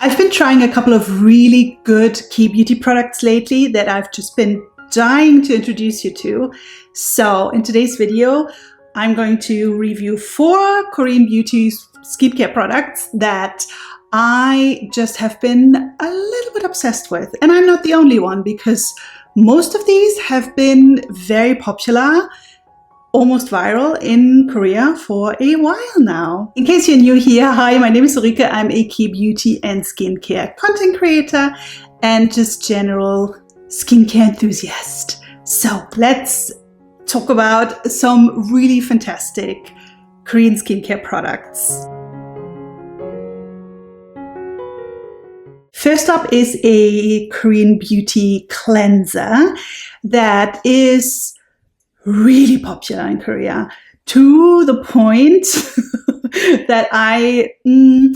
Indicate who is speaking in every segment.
Speaker 1: I've been trying a couple of really good key beauty products lately that I've just been dying to introduce you to. So in today's video, I'm going to review 4 Korean beauty skincare products that I just have been a little bit obsessed with. And I'm not the only one, because most of these have been very popular, almost viral in Korea for a while now. In case you're new here, hi, my name is Ulrike. I'm a key beauty and skincare content creator and just general skincare enthusiast. So let's talk about some really fantastic Korean skincare products. First up is a Korean beauty cleanser that is really popular in Korea, to the point that I've been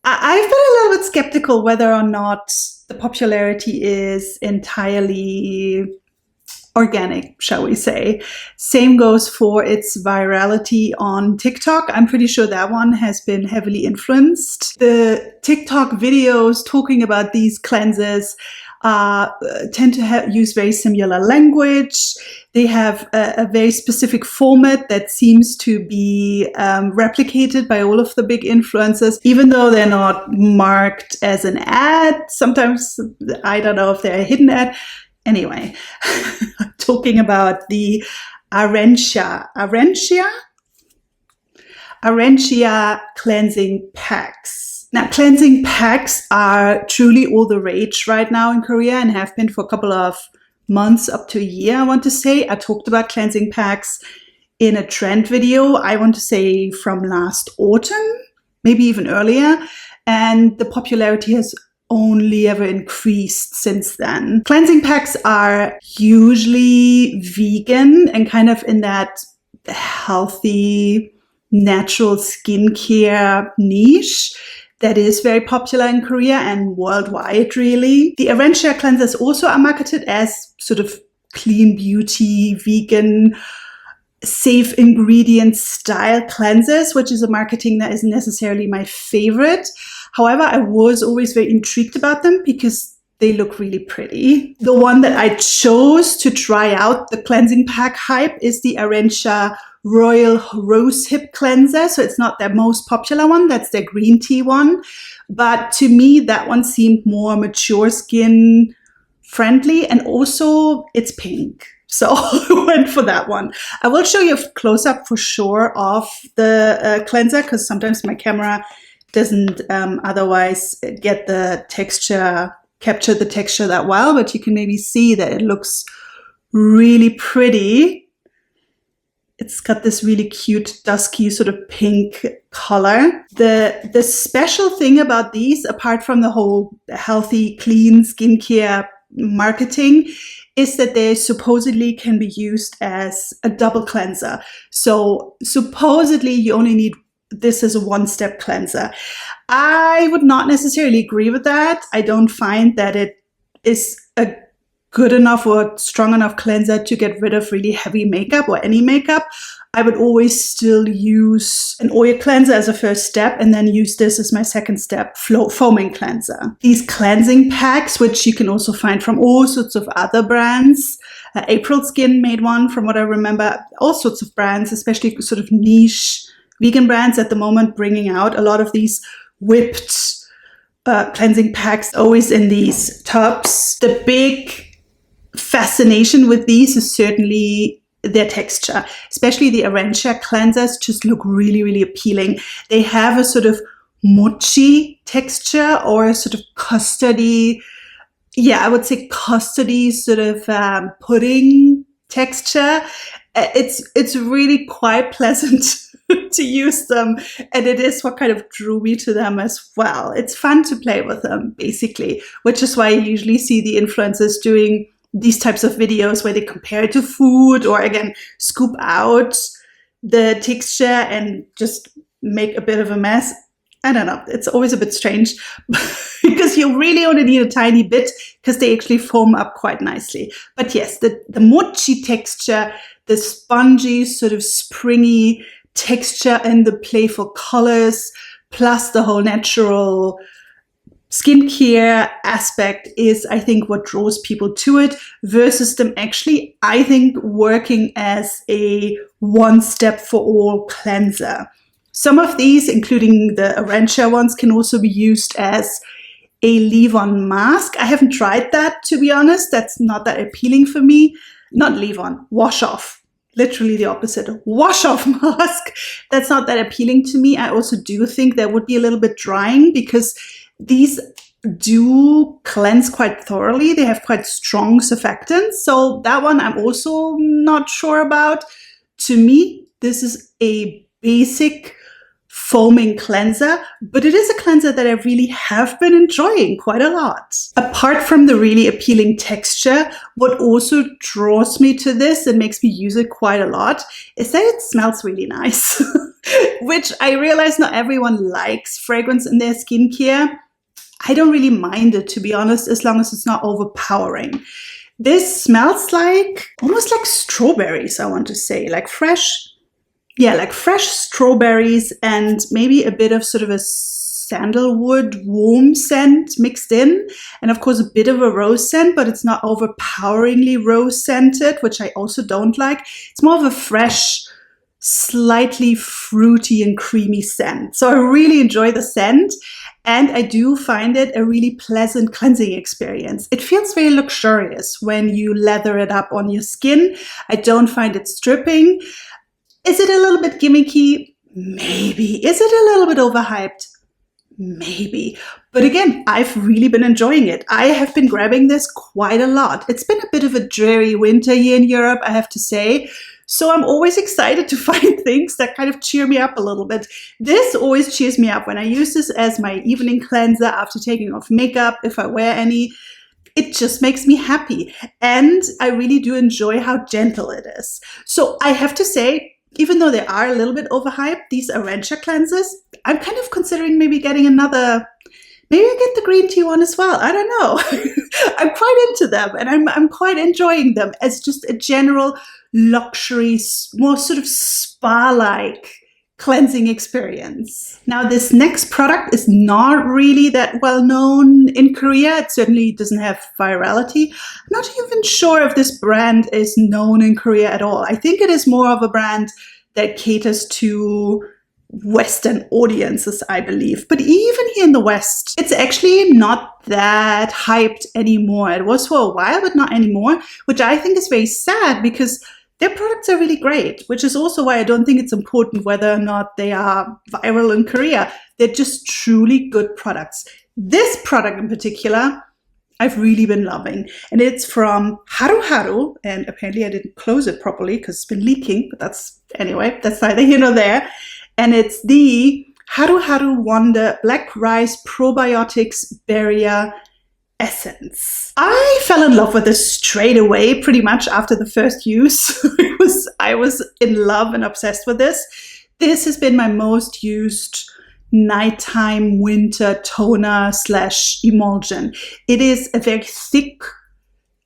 Speaker 1: a little bit skeptical whether or not the popularity is entirely organic, shall we say. Same goes for its virality on TikTok. I'm pretty sure that one has been heavily influenced. The TikTok videos talking about these cleansers tend to use very similar language. They have a very specific format that seems to be replicated by all of the big influencers, even though they're not marked as an ad. Sometimes, I don't know if they're a hidden ad. Anyway, I'm talking about the Arencia cleansing packs. Now, cleansing packs are truly all the rage right now in Korea and have been for a couple of months, up to a year, I want to say. I talked about cleansing packs in a trend video, I want to say from last autumn, maybe even earlier. And the popularity has only ever increased since then. Cleansing packs are usually vegan and kind of in that healthy, natural skincare niche that is very popular in Korea and worldwide, really. The Arencia cleansers also are marketed as sort of clean beauty, vegan, safe ingredient style cleansers, which is a marketing that isn't necessarily my favorite. However, I was always very intrigued about them because they look really pretty. The one that I chose to try out the cleansing pack hype is the Arencia Royal Rosehip cleanser. So it's not their most popular one, that's their green tea one. But to me, that one seemed more mature skin friendly, and also it's pink. So I went for that one. I will show you a close-up for sure of the cleanser, because sometimes my camera doesn't otherwise get the texture, capture the texture that well, but you can maybe see that it looks really pretty. It's got this really cute, dusky sort of pink color. The special thing about these, apart from the whole healthy, clean skincare marketing, is that they supposedly can be used as a double cleanser. So supposedly you only need this as a one-step cleanser. I would not necessarily agree with that. I don't find that it is a good enough or strong enough cleanser to get rid of really heavy makeup or any makeup. I would always still use an oil cleanser as a first step and then use this as my second step, foaming cleanser. These cleansing packs, which you can also find from all sorts of other brands. April Skin made one, from what I remember. All sorts of brands, especially sort of niche vegan brands at the moment, bringing out a lot of these whipped cleansing packs, always in these tubs. The big fascination with these is certainly their texture, especially the Arencia cleansers just look really, really appealing. They have a sort of mochi texture, or a sort of custardy, I would say custardy sort of pudding texture. It's really quite pleasant to use them, and it is what kind of drew me to them as well. It's fun to play with them, basically, which is why you usually see the influencers doing these types of videos where they compare it to food, or again, scoop out the texture and just make a bit of a mess. I don't know. It's always a bit strange because you really only need a tiny bit, because they actually foam up quite nicely. But yes, the mochi texture, the spongy sort of springy texture and the playful colors, plus the whole natural skincare aspect is, I think, what draws people to it, versus them actually, I think, working as a one-step-for-all cleanser. Some of these, including the Arencia ones, can also be used as a leave-on mask. I haven't tried that, to be honest. That's not that appealing for me. Not leave-on, wash-off. Literally the opposite, wash-off mask. That's not that appealing to me. I also do think that would be a little bit drying, because these do cleanse quite thoroughly. They have quite strong surfactants. So that one I'm also not sure about. To me, this is a basic foaming cleanser, but it is a cleanser that I really have been enjoying quite a lot. Apart from the really appealing texture, what also draws me to this and makes me use it quite a lot is that it smells really nice, which I realize not everyone likes fragrance in their skincare. I don't really mind it, to be honest, as long as it's not overpowering. This smells like, almost like strawberries, I want to say, like fresh strawberries, and maybe a bit of sort of a sandalwood warm scent mixed in. And of course, a bit of a rose scent, but it's not overpoweringly rose scented, which I also don't like. It's more of a fresh, slightly fruity and creamy scent. So I really enjoy the scent. And I do find it a really pleasant cleansing experience. It feels very luxurious when you lather it up on your skin. I don't find it stripping. Is it a little bit gimmicky? Maybe. Is it a little bit overhyped? Maybe. But again, I've really been enjoying it. I have been grabbing this quite a lot. It's been a bit of a dreary winter here in Europe, I have to say. So I'm always excited to find things that kind of cheer me up a little bit. This always cheers me up when I use this as my evening cleanser after taking off makeup, if I wear any. It just makes me happy. And I really do enjoy how gentle it is. So I have to say, even though they are a little bit overhyped, these Arencia cleansers, I'm kind of considering maybe getting another. Maybe I get the green tea one as well. I don't know. I'm quite into them, and I'm quite enjoying them as just a general luxury, more sort of spa-like cleansing experience. Now, this next product is not really that well known in Korea. It certainly doesn't have virality. I'm not even sure if this brand is known in Korea at all. I think it is more of a brand that caters to Western audiences, I believe. But even here in the West, it's actually not that hyped anymore. It was for a while, but not anymore, which I think is very sad, because their products are really great, which is also why I don't think it's important whether or not they are viral in Korea. They're just truly good products. This product in particular, I've really been loving. And it's from Haruharu. And apparently I didn't close it properly because it's been leaking. But that's neither here nor there. And it's the Haruharu Wonder Black Rice Probiotics Barrier Essence. I fell in love with this straight away, pretty much after the first use. I was in love and obsessed with this. This has been my most used nighttime winter toner / emulsion. It is a very thick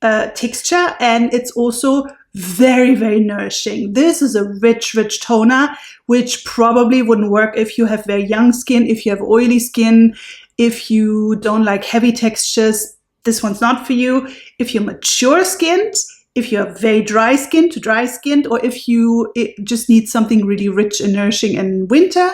Speaker 1: texture, and it's also very, very nourishing. This is a rich, rich toner, which probably wouldn't work if you have very young skin, if you have oily skin, if you don't like heavy textures. This one's not for you. If you're mature skinned, if you're very dry skinned to dry skinned, or if you just need something really rich and nourishing in winter,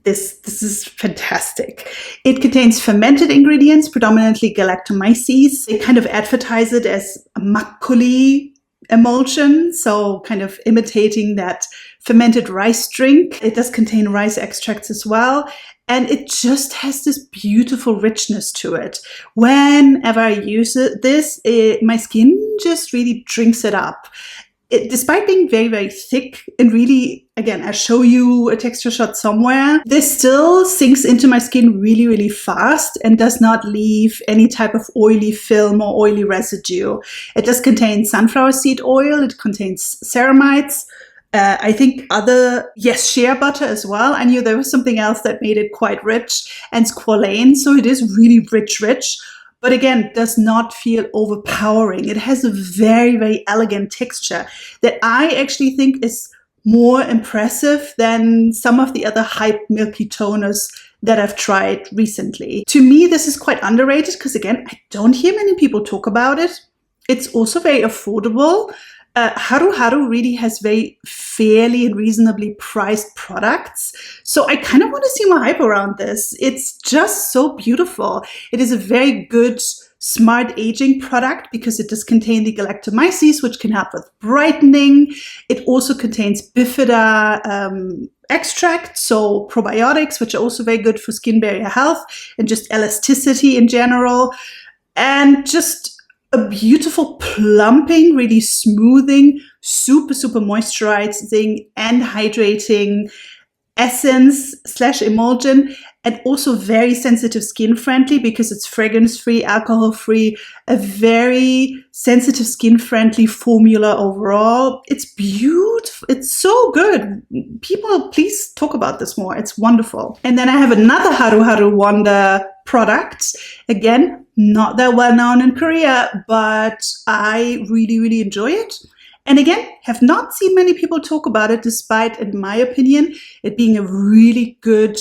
Speaker 1: this is fantastic. It contains fermented ingredients, predominantly galactomyces. They kind of advertise it as a makgeolli emulsion, so kind of imitating that fermented rice drink. It does contain rice extracts as well, and it just has this beautiful richness to it. Whenever I use my skin just really drinks it up. Despite being very, very thick and really, again, I'll show you a texture shot somewhere, this still sinks into my skin really, really fast and does not leave any type of oily film or oily residue. It does contain sunflower seed oil. It contains ceramides. I think shea butter as well. I knew there was something else that made it quite rich, and squalane. So it is really rich. But again, does not feel overpowering. It has a very, very elegant texture that I actually think is more impressive than some of the other hype milky toners that I've tried recently. To me, this is quite underrated because, again, I don't hear many people talk about it. It's also very affordable. Haruharu really has very fairly and reasonably priced products. So I kind of want to see more hype around this. It's just so beautiful. It is a very good, smart aging product because it does contain the galactomyces, which can help with brightening. It also contains bifida extract, so probiotics, which are also very good for skin barrier health and just elasticity in general. And just a beautiful plumping, really smoothing, super moisturizing and hydrating essence / emulsion, and also very sensitive skin friendly because it's fragrance free, alcohol free, a very sensitive skin friendly formula overall. It's beautiful. It's so good. People, please talk about this more. It's wonderful. And then I have another Haruharu Wonder product. Again, not that well known in Korea, but I really enjoy it. And again, have not seen many people talk about it, despite, in my opinion, it being a really good,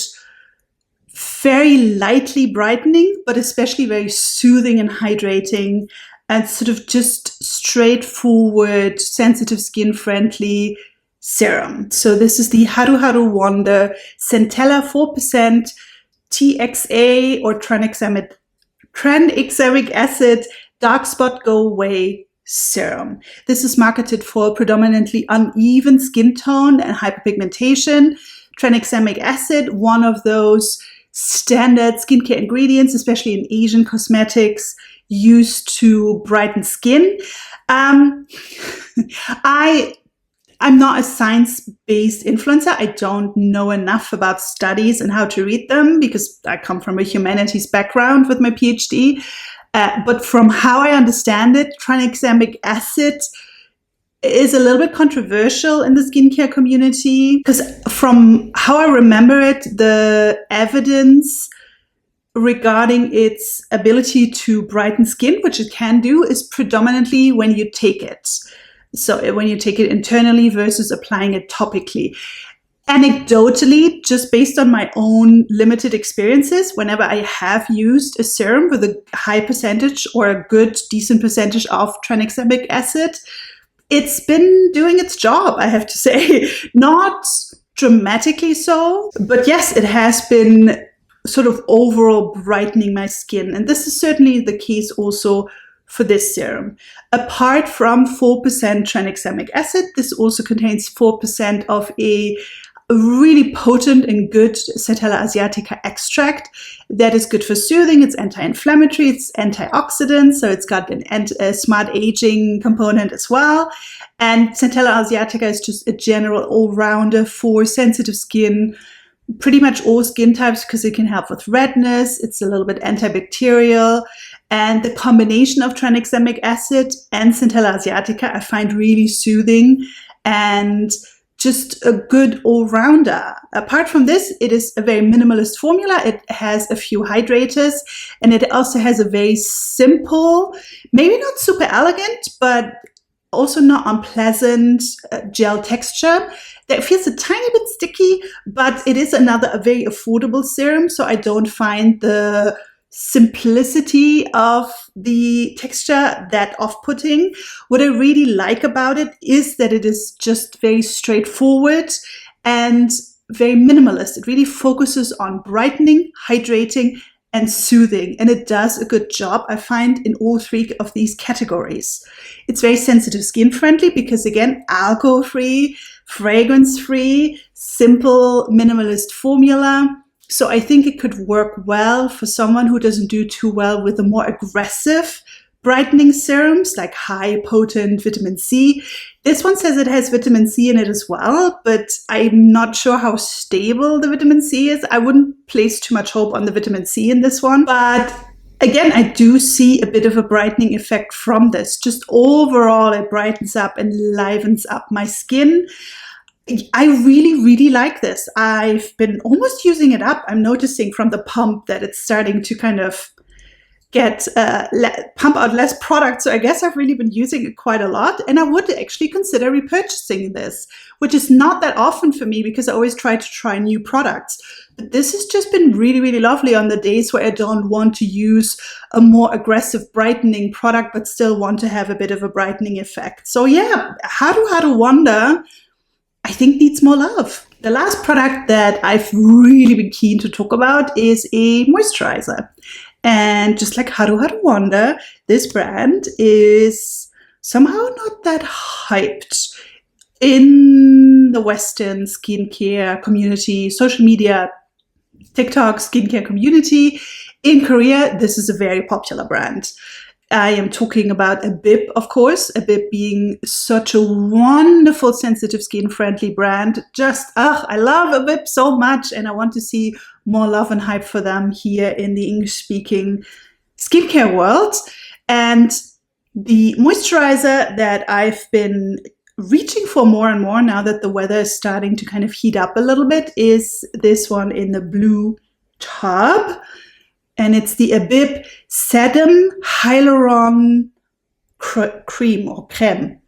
Speaker 1: very lightly brightening, but especially very soothing and hydrating, and sort of just straightforward, sensitive skin friendly serum. So this is the Haruharu Wonder Centella 4% TXA or tranexamic acid dark spot go away serum. This is marketed for predominantly uneven skin tone and hyperpigmentation. Tranexamic acid, one of those standard skincare ingredients, especially in Asian cosmetics, used to brighten skin. I'm not a science-based influencer. I don't know enough about studies and how to read them because I come from a humanities background with my PhD. But from how I understand it, tranexamic acid is a little bit controversial in the skincare community because from how I remember it, the evidence regarding its ability to brighten skin, which it can do, is predominantly when you take it. So when you take it internally versus applying it topically. Anecdotally, just based on my own limited experiences, whenever I have used a serum with a high percentage or a good, decent percentage of tranexamic acid, it's been doing its job, I have to say. Not dramatically so, but yes, it has been sort of overall brightening my skin. And this is certainly the case also for this serum. Apart from 4% tranexamic acid, this also contains 4% of a really potent and good Centella asiatica extract that is good for soothing. It's anti-inflammatory, it's antioxidant, so it's got a smart aging component as well. And Centella asiatica is just a general all-rounder for sensitive skin, pretty much all skin types, because it can help with redness. It's a little bit antibacterial. And the combination of tranexamic acid and Centella asiatica I find really soothing and just a good all-rounder. Apart from this, it is a very minimalist formula. It has a few hydrators, and it also has a very simple, maybe not super elegant, but also not unpleasant gel texture that feels a tiny bit sticky, but it is a very affordable serum, so I don't find the simplicity of the texture that off-putting. What I really like about it is that it is just very straightforward and very minimalist. It really focuses on brightening, hydrating, and soothing, and it does a good job, I find, in all three of these categories. It's very sensitive skin friendly because, again, alcohol-free, fragrance-free, simple, minimalist formula. So I think it could work well for someone who doesn't do too well with the more aggressive brightening serums, like high potent vitamin C. This one says it has vitamin C in it as well, but I'm not sure how stable the vitamin C is. I wouldn't place too much hope on the vitamin C in this one. But again, I do see a bit of a brightening effect from this. Just overall, it brightens up and livens up my skin. I really like this. I've been almost using it up. I'm noticing from the pump that it's starting to kind of pump out less products. So I guess I've really been using it quite a lot, and I would actually consider repurchasing this, which is not that often for me because I always try to try new products. But this has just been really, really lovely on the days where I don't want to use a more aggressive brightening product, but still want to have a bit of a brightening effect. So yeah, Haruharu Wonder, I think, needs more love. The last product that I've really been keen to talk about is a moisturizer. And just like Haruharu Wonder, this brand is somehow not that hyped in the Western skincare community, social media, TikTok skincare community. In Korea, this is a very popular brand. I am talking about Abib, of course, Abib being such a wonderful, sensitive skin friendly brand. I love Abib so much, and I want to see more love and hype for them here in the English speaking skincare world. And the moisturizer that I've been reaching for more and more now that the weather is starting to kind of heat up a little bit is this one in the blue tub. And it's the Abib Sedum Hyaluron Cream or Creme.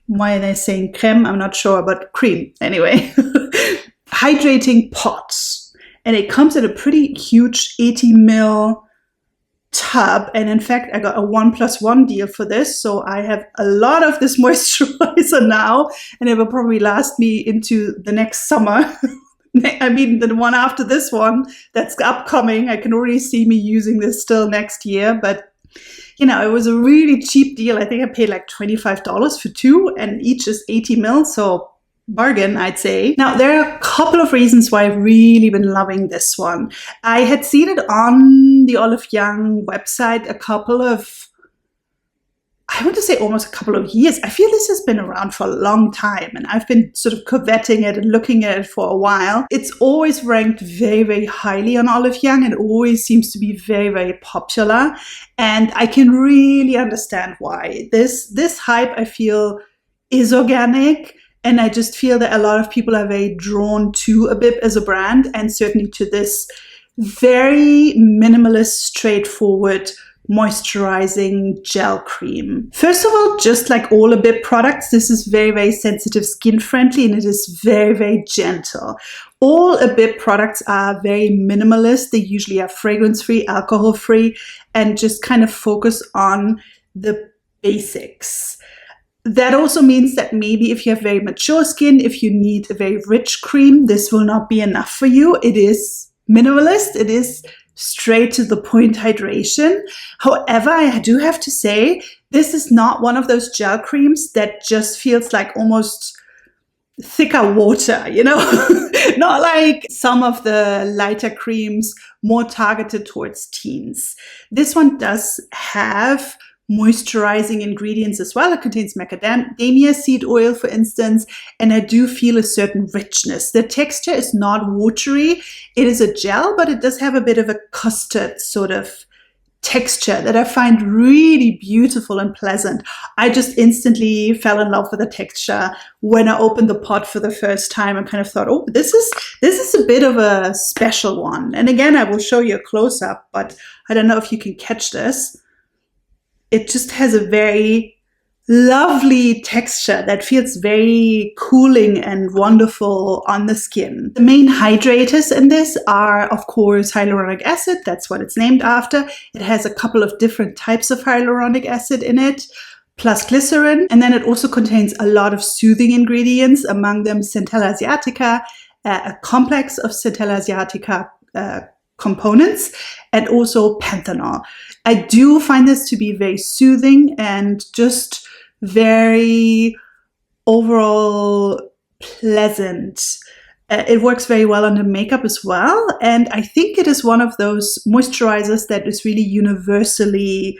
Speaker 1: Why are they saying creme? I'm not sure, but cream anyway. Hydrating pot. And it comes in a pretty huge 80 ml tub. And in fact, I got a 1+1 deal for this. So I have a lot of this moisturizer now, and it will probably last me into the next summer. I mean, the one after this one that's upcoming, I can already see me using this still next year. But, you know, it was a really cheap deal. I think I paid like $25 for two, and each is 80 ml. So bargain, I'd say. Now, there are a couple of reasons why I've really been loving this one. I had seen it on the Olive Young website I want to say almost a couple of years. I feel this has been around for a long time, and I've been sort of coveting it and looking at it for a while. It's always ranked very, very highly on Olive Young, and it always seems to be very, very popular. And I can really understand why. This hype, I feel, is organic, and I just feel that a lot of people are very drawn to Abib as a brand, and certainly to this very minimalist, straightforward moisturizing gel cream. First of all, just like all Abib products, this is very, very sensitive skin friendly, and it is very, very gentle. All Abib products are very minimalist. They usually are fragrance free, alcohol free, and just kind of focus on the basics. That also means that maybe if you have very mature skin, if you need a very rich cream, this will not be enough for you. It is minimalist. It is straight to the point hydration. However, I do have to say, this is not one of those gel creams that just feels like almost thicker water, you know? Not like some of the lighter creams more targeted towards teens. This one does have moisturizing ingredients as well. It contains macadamia seed oil, for instance, and I do feel a certain richness. The texture is not watery. It is a gel, but it does have a bit of a custard sort of texture that I find really beautiful and pleasant. I just instantly fell in love with the texture when I opened the pot for the first time and kind of thought, oh, this is a bit of a special one. And again, I will show you a close-up, but I don't know if you can catch this. It just has a very lovely texture that feels very cooling and wonderful on the skin. The main hydrators in this are, of course, hyaluronic acid. That's what it's named after. It has a couple of different types of hyaluronic acid in it, plus glycerin. And then it also contains a lot of soothing ingredients, among them Centella asiatica, a complex of Centella asiatica components, and also panthenol. I do find this to be very soothing and just very overall pleasant. It works very well under makeup as well, and I think it is one of those moisturizers that is really universally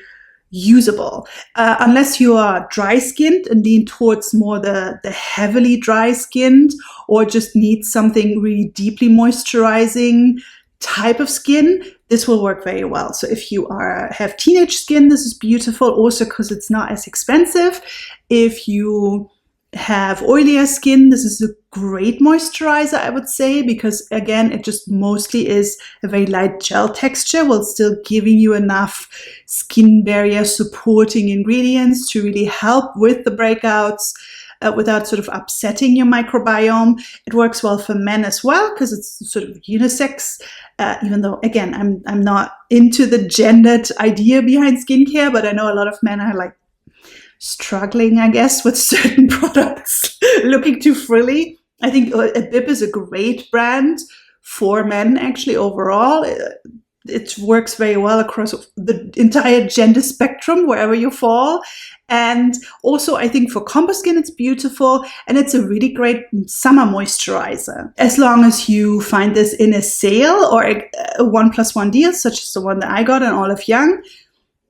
Speaker 1: usable. Unless you are dry-skinned and lean towards more the heavily dry-skinned, or just need something really deeply moisturizing type of skin, this will work very well. So if you have teenage skin, this is beautiful also because it's not as expensive. If you have oilier skin, this is a great moisturizer, I would say, because again, it just mostly is a very light gel texture while still giving you enough skin barrier supporting ingredients to really help with the breakouts without sort of upsetting your microbiome. It works well for men as well because it's sort of unisex, even though, again, I'm not into the gendered idea behind skincare, but I know a lot of men are like struggling, I guess, with certain products, looking too frilly. I think Abib is a great brand for men, actually, overall. It works very well across the entire gender spectrum, wherever you fall. And also, I think for combo skin, it's beautiful. And it's a really great summer moisturizer. As long as you find this in a sale or a 1+1 deal, such as the one that I got on Olive Young,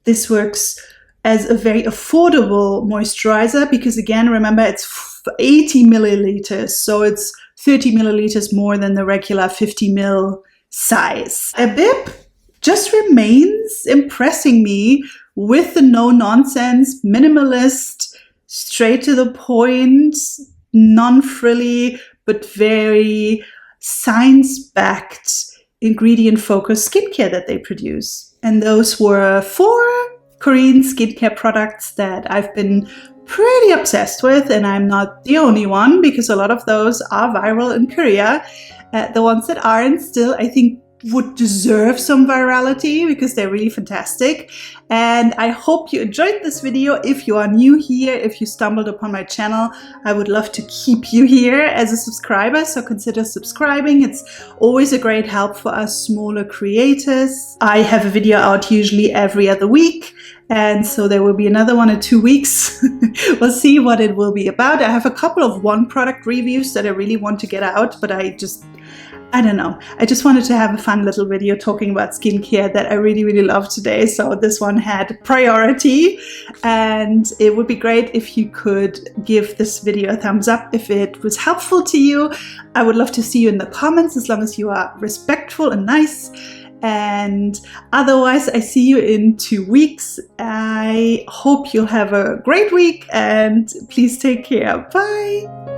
Speaker 1: this works as a very affordable moisturizer because, again, remember, it's 80 milliliters. So it's 30 milliliters more than the regular 50 ml size. Abib just remains impressing me with the no-nonsense, minimalist, straight to the point, non-frilly, but very science-backed, ingredient-focused skincare that they produce. And those were 4 Korean skincare products that I've been pretty obsessed with, and I'm not the only one because a lot of those are viral in Korea. The ones that aren't still, I think, would deserve some virality because they're really fantastic. And I hope you enjoyed this video. If you are new here, if you stumbled upon my channel, I would love to keep you here as a subscriber, so consider subscribing. It's always a great help for us smaller creators. I have a video out usually every other week, and so there will be another one in 2 weeks. We'll see what it will be about. I have a couple of one product reviews that I really want to get out, but I don't know. I just wanted to have a fun little video talking about skincare that I really, really love today. So this one had priority, and it would be great if you could give this video a thumbs up if it was helpful to you. I would love to see you in the comments as long as you are respectful and nice. And otherwise, I see you in 2 weeks. I hope you'll have a great week and please take care. Bye.